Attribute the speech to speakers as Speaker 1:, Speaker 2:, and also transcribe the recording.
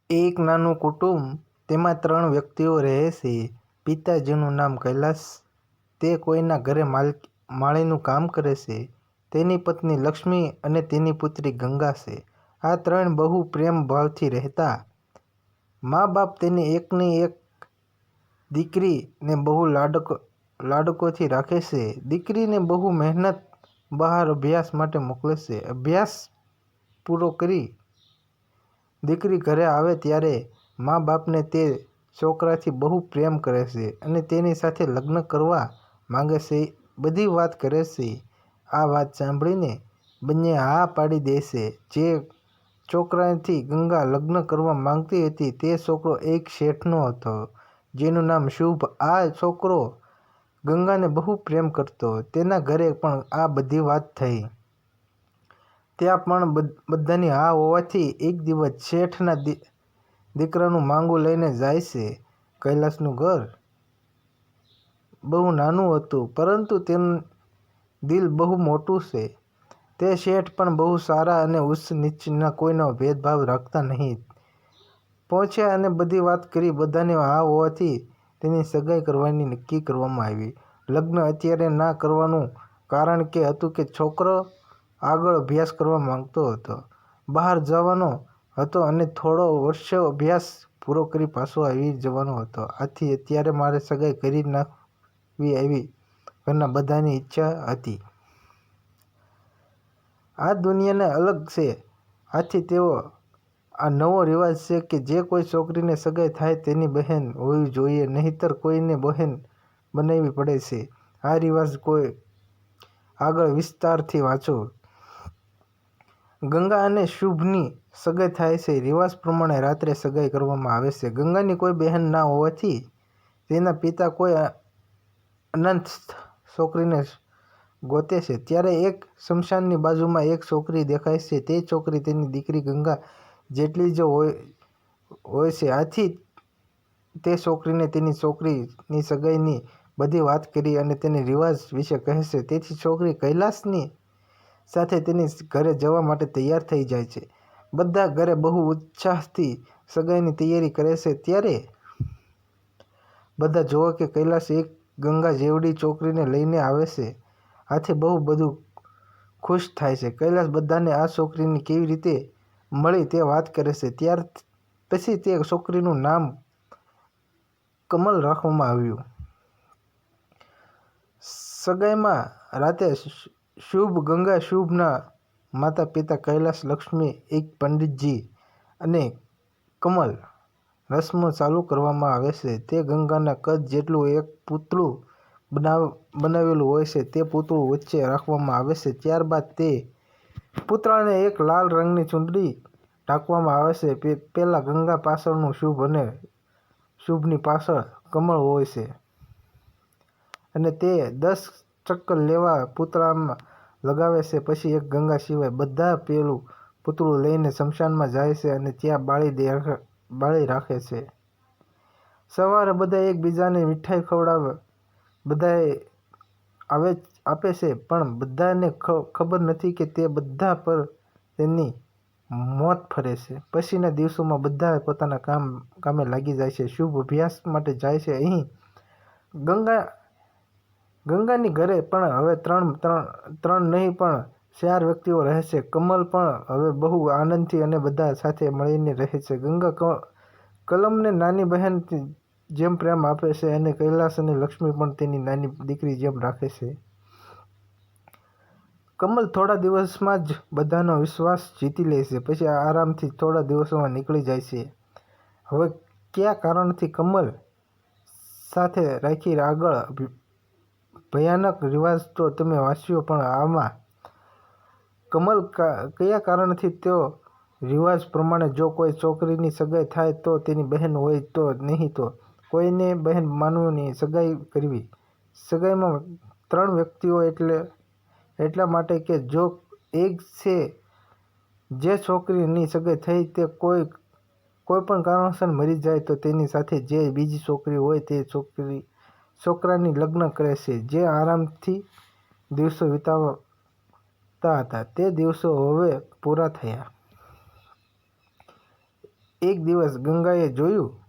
Speaker 1: એક નાનું કુટુંબ, તેમાં 3 વ્યક્તિઓ રહે છે. પિતા, જેનું નામ કૈલાસ, તે કોઈના ઘરે માળીનું કામ કરે છે. તેની પત્ની લક્ષ્મી અને તેની પુત્રી ગંગા છે. આ 3 બહુ પ્રેમ ભાવથી રહેતા. મા-બાપ તેની એકની એક દીકરીને બહુ લાડકોથી રાખે છે. દીકરીને બહુ મહેનત બહાર અભ્યાસ માટે મોકલે છે. અભ્યાસ પૂરો કરી દીકરી ઘરે આવે ત્યારે મા-બાપને તે છોકરાથી બહુ પ્રેમ કરે છે અને તેની સાથે લગ્ન કરવા માંગે છે. બધી વાત કરે છે. આ વાત સાંભળીને બંને હા પાડી દે છે. જે છોકરાથી ગંગા લગ્ન કરવા માંગતી હતી તે છોકરો એક શેઠનો હતો, જેનું નામ શુભ. આ છોકરો ગંગાને બહુ પ્રેમ કરતો. તેના ઘરે પણ આ બધી વાત થઈ. ત્યાં પણ બધાની હા હોવાથી એક દિવસ શેઠના દીકરાનું માંગુ લઈને જાય છે. કૈલાસનું ઘર બહુ નાનું હતું, પરંતુ તેનું દિલ બહુ મોટું છે. તે શેઠ પણ બહુ સારા અને ઉચ્ચ નીચના કોઈનો ભેદભાવ રાખતા નહીં. પહોંચ્યા અને બધી વાત કરી. બધાની હા હોવાથી તેની સગાઈ કરવાની નક્કી કરવામાં આવી. લગ્ન અત્યારે ના કરવાનું કારણ કે હતું કે છોકરો આગળ અભ્યાસ કરવા માંગતો હતો, બહાર જવાનો હતો અને થોડા વર્ષો અભ્યાસ પૂરો કરી પાછો આવી જવાનો હતો. આથી અત્યારે મારે સગાઈ કરી નાખવી એવી ઘરના બધાની ઈચ્છા હતી. આ દુનિયાને અલગ છે. આથી તેઓ આ નવો રિવાજ છે કે જે કોઈ છોકરીને સગાઈ થાય તેની બહેન હોવી જોઈએ, નહીંતર કોઈને બહેન બનાવવી પડે છે. આ રિવાજ કોઈ આગળ વિસ્તારથી વાંચો. ગંગા અને શુભની સગાઈ થાય છે. રિવાજ પ્રમાણે રાત્રે સગાઈ કરવામાં આવે છે. ગંગાની કોઈ બહેન ના હોવાથી તેના પિતા કોઈ અનાથ છોકરીને ગોતે છે. ત્યારે એક સ્મશાનની બાજુમાં એક છોકરી દેખાય છે. તે છોકરી તેની દીકરી ગંગા જેટલી જ હોય છે. આથી તે છોકરીને તેની છોકરીની સગાઈની બધી વાત કરી અને તેને રિવાજ વિશે કહે છે. તેથી છોકરી કૈલાસની સાથે તેની ઘરે જવા માટે તૈયાર થઈ જાય છે. બધા ઘરે બહુ ઉત્સાહથી સગાઈની તૈયારી કરે છે. ત્યારે બધા જોવે કે કૈલાસ એક ગંગા જેવડી છોકરીને લઈને આવે છે. આથી બહુ બધું ખુશ થાય છે. કૈલાસ બધાને આ છોકરીને કેવી રીતે મળી તે વાત કરે છે. ત્યાર પછી તે છોકરીનું નામ કમલ રાખવામાં આવ્યું. સગાઈમાં રાતે શુભના માતા પિતા કૈલાસ, લક્ષ્મી, એક પંડિતજી અને કમલ રસમો ચાલુ કરવામાં આવે છે. તે ગંગાના કદ જેટલું એક પૂતળું બનાવેલું હોય છે. તે પૂતળું વચ્ચે રાખવામાં આવે છે. ત્યારબાદ તે પૂતળાને એક લાલ રંગની ચૂંદડી ઢાંકવામાં આવે છે. પહેલા ગંગા પાછળનું શુભ અને શુભની પાછળ કમળ હોય છે અને તે 10 ચક્કર લેવા પૂતળામાં લગાવે છે. પછી એક ગંગા સિવાય બધા પેલું પૂતળું લઈને સ્મશાનમાં જાય છે અને ત્યાં બાળી રાખે છે. સવારે બધા એકબીજાને મીઠાઈ ખવડાવે બધાએ આપે છે, પણ બધાને ખબર નથી કે તે બધા પર તેની મોત ફરે છે. પછીના દિવસોમાં બધા પોતાના કામે લાગી જાય છે. શુભ અભ્યાસ માટે જાય છે. અહીં ગંગાની ઘરે પણ હવે 3 નહીં પણ 4 વ્યક્તિઓ રહે છે. કમલ પણ હવે બહુ આનંદથી અને બધા સાથે મળીને રહે છે. ગંગા કમલને નાની બહેનની જેમ પ્રેમ આપે છે અને કૈલાસ અને લક્ષ્મી પણ તેની નાની દીકરી જેમ રાખે છે. કમલ થોડા દિવસમાં જ બધાનો વિશ્વાસ જીતી લે છે. પછી આરામથી થોડા દિવસોમાં નીકળી જાય છે. હવે કયા કારણથી કમલ સાથે રાખી આગળ ભયાનક રિવાજ તો તમે વાંચ્યો, પણ આમાં કમલ કયા કારણથી તો રિવાજ પ્રમાણે જો કોઈ છોકરીની સગાઈ થાય તો તેની બહેન હોય તો નહીં તો કોઈને બહેન માનવીની સગાઈ કરવી. સગાઈમાં 3 વ્યક્તિઓ એટલા માટે કે જો એક છે જે છોકરીની સગાઈ થઈ તે કોઈ પણ કારણસર મરી જાય તો તેની સાથે જે બીજી છોકરી હોય તે છોકરાની લગ્ન કરે છે. જે આરામથી દિવસો વિતાવતા હતા તે દિવસો હવે પૂરા થયા. એક દિવસ ગંગાએ જોયું